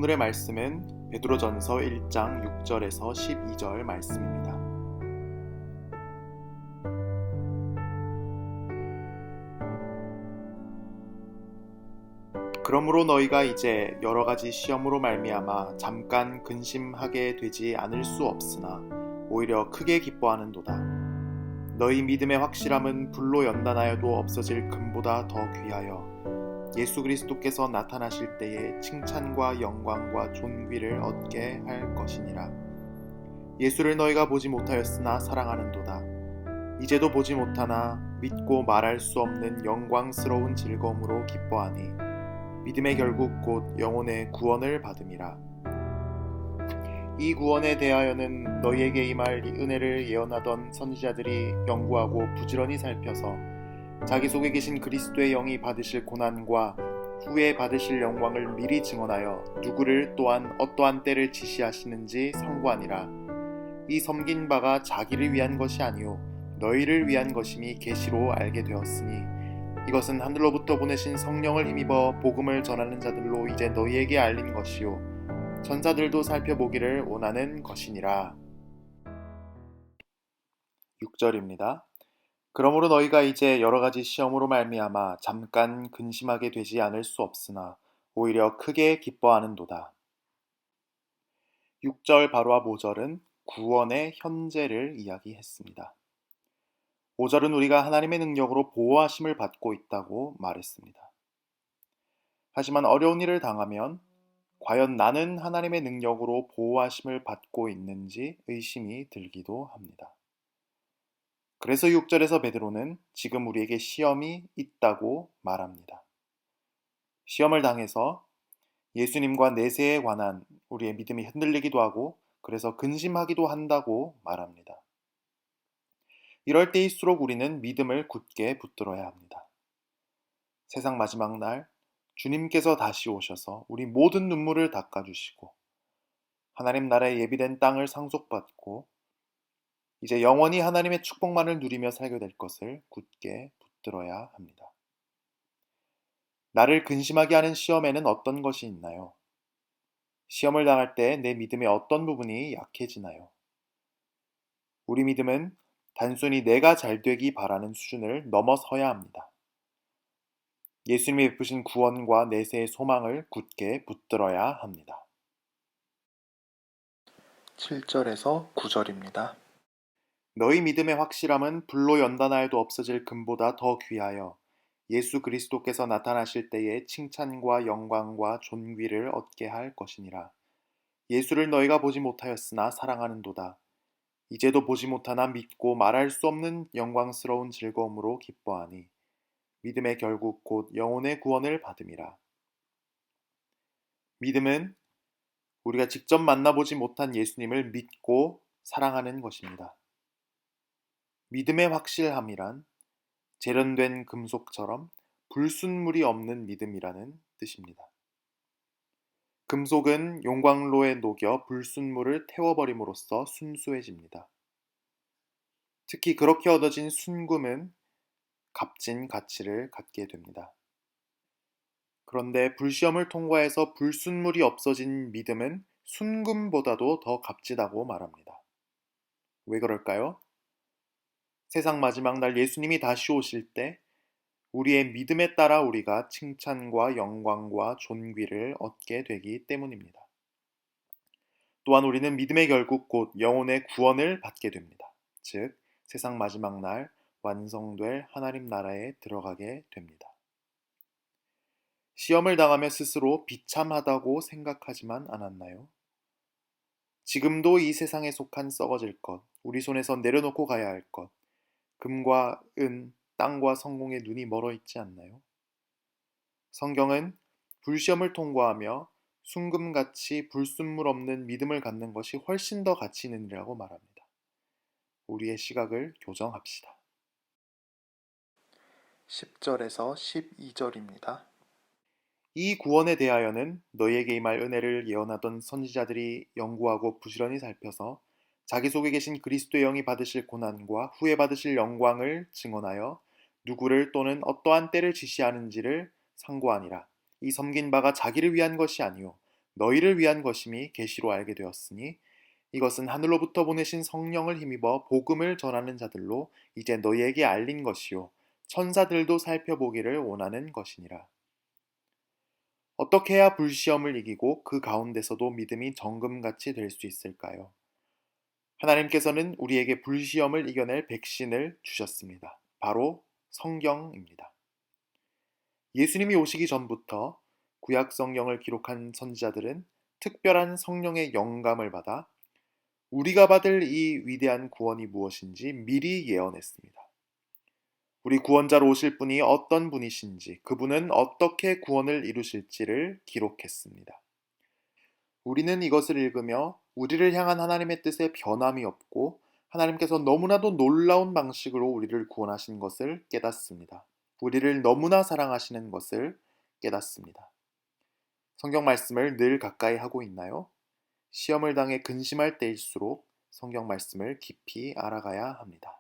오늘의 말씀은 베드로전서 1장 6절에서 12절 말씀입니다. 그러므로 너희가 이제 여러 가지 시험으로 말미암아 잠깐 근심하게 되지 않을 수 없으나 오히려 크게 기뻐하는도다. 너희 믿음의 확실함은 불로 연단하여도 없어질 금보다 더 귀하여 예수 그리스도께서 나타나실 때에 칭찬과 영광과 존귀를 얻게 할 것이니라. 예수를 너희가 보지 못하였으나 사랑하는도다. 이제도 보지 못하나 믿고 말할 수 없는 영광스러운 즐거움으로 기뻐하니 믿음의 결국 곧 영혼의 구원을 받음이라. 이 구원에 대하여는 너희에게 임할 이 은혜를 예언하던 선지자들이 연구하고 부지런히 살펴서 자기 속에 계신 그리스도의 영이 받으실 고난과 후에 받으실 영광을 미리 증언하여 누구를 또한 어떠한 때를 지시하시는지 상고하니라. 이 섬긴 바가 자기를 위한 것이 아니요 너희를 위한 것임이 계시로 알게 되었으니 이것은 하늘로부터 보내신 성령을 힘입어 복음을 전하는 자들로 이제 너희에게 알린 것이요 천사들도 살펴보기를 원하는 것이니라. 6절입니다. 그러므로 너희가 이제 여러 가지 시험으로 말미암아 잠깐 근심하게 되지 않을 수 없으나 오히려 크게 기뻐하는도다. 6절 바로 앞 5절은 구원의 현재를 이야기했습니다. 5절은 우리가 하나님의 능력으로 보호하심을 받고 있다고 말했습니다. 하지만 어려운 일을 당하면 과연 나는 하나님의 능력으로 보호하심을 받고 있는지 의심이 들기도 합니다. 그래서 6절에서 베드로는 지금 우리에게 시험이 있다고 말합니다. 시험을 당해서 예수님과 내세에 관한 우리의 믿음이 흔들리기도 하고 그래서 근심하기도 한다고 말합니다. 이럴 때일수록 우리는 믿음을 굳게 붙들어야 합니다. 세상 마지막 날 주님께서 다시 오셔서 우리 모든 눈물을 닦아주시고 하나님 나라에 예비된 땅을 상속받고 이제 영원히 하나님의 축복만을 누리며 살게 될 것을 굳게 붙들어야 합니다. 나를 근심하게 하는 시험에는 어떤 것이 있나요? 시험을 당할 때 내 믿음의 어떤 부분이 약해지나요? 우리 믿음은 단순히 내가 잘되기 바라는 수준을 넘어서야 합니다. 예수님이 베푸신 구원과 내세의 소망을 굳게 붙들어야 합니다. 7절에서 9절입니다. 너희 믿음의 확실함은 불로 연단하여도 없어질 금보다 더 귀하여 예수 그리스도께서 나타나실 때에 칭찬과 영광과 존귀를 얻게 할 것이니라. 예수를 너희가 보지 못하였으나 사랑하는도다. 이제도 보지 못하나 믿고 말할 수 없는 영광스러운 즐거움으로 기뻐하니 믿음의 결국 곧 영혼의 구원을 받음이라. 믿음은 우리가 직접 만나보지 못한 예수님을 믿고 사랑하는 것입니다. 믿음의 확실함이란 재련된 금속처럼 불순물이 없는 믿음이라는 뜻입니다. 금속은 용광로에 녹여 불순물을 태워버림으로써 순수해집니다. 특히 그렇게 얻어진 순금은 값진 가치를 갖게 됩니다. 그런데 불시험을 통과해서 불순물이 없어진 믿음은 순금보다도 더 값지다고 말합니다. 왜 그럴까요? 세상 마지막 날 예수님이 다시 오실 때 우리의 믿음에 따라 우리가 칭찬과 영광과 존귀를 얻게 되기 때문입니다. 또한 우리는 믿음의 결국 곧 영혼의 구원을 받게 됩니다. 즉, 세상 마지막 날 완성될 하나님 나라에 들어가게 됩니다. 시험을 당하며 스스로 비참하다고 생각하지만 않았나요? 지금도 이 세상에 속한 썩어질 것, 우리 손에서 내려놓고 가야 할 것, 금과 은, 땅과 성공에 눈이 멀어 있지 않나요? 성경은 불시험을 통과하며 순금같이 불순물 없는 믿음을 갖는 것이 훨씬 더 가치 있는 일이라고 말합니다. 우리의 시각을 교정합시다. 10절에서 12절입니다. 이 구원에 대하여는 너희에게 임할 은혜를 예언하던 선지자들이 연구하고 부지런히 살펴서 자기 속에 계신 그리스도의 영이 받으실 고난과 후에 받으실 영광을 증언하여 누구를 또는 어떠한 때를 지시하는지를 상고하니라. 이 섬긴 바가 자기를 위한 것이 아니요 너희를 위한 것임이 계시로 알게 되었으니 이것은 하늘로부터 보내신 성령을 힘입어 복음을 전하는 자들로 이제 너희에게 알린 것이요 천사들도 살펴보기를 원하는 것이니라. 어떻게 해야 불시험을 이기고 그 가운데서도 믿음이 정금같이 될 수 있을까요? 하나님께서는 우리에게 불시험을 이겨낼 백신을 주셨습니다. 바로 성경입니다. 예수님이 오시기 전부터 구약 성경을 기록한 선지자들은 특별한 성령의 영감을 받아 우리가 받을 이 위대한 구원이 무엇인지 미리 예언했습니다. 우리 구원자로 오실 분이 어떤 분이신지, 그분은 어떻게 구원을 이루실지를 기록했습니다. 우리는 이것을 읽으며 우리를 향한 하나님의 뜻에 변함이 없고 하나님께서 너무나도 놀라운 방식으로 우리를 구원하신 것을 깨닫습니다. 우리를 너무나 사랑하시는 것을 깨닫습니다. 성경 말씀을 늘 가까이 하고 있나요? 시험을 당해 근심할 때일수록 성경 말씀을 깊이 알아가야 합니다.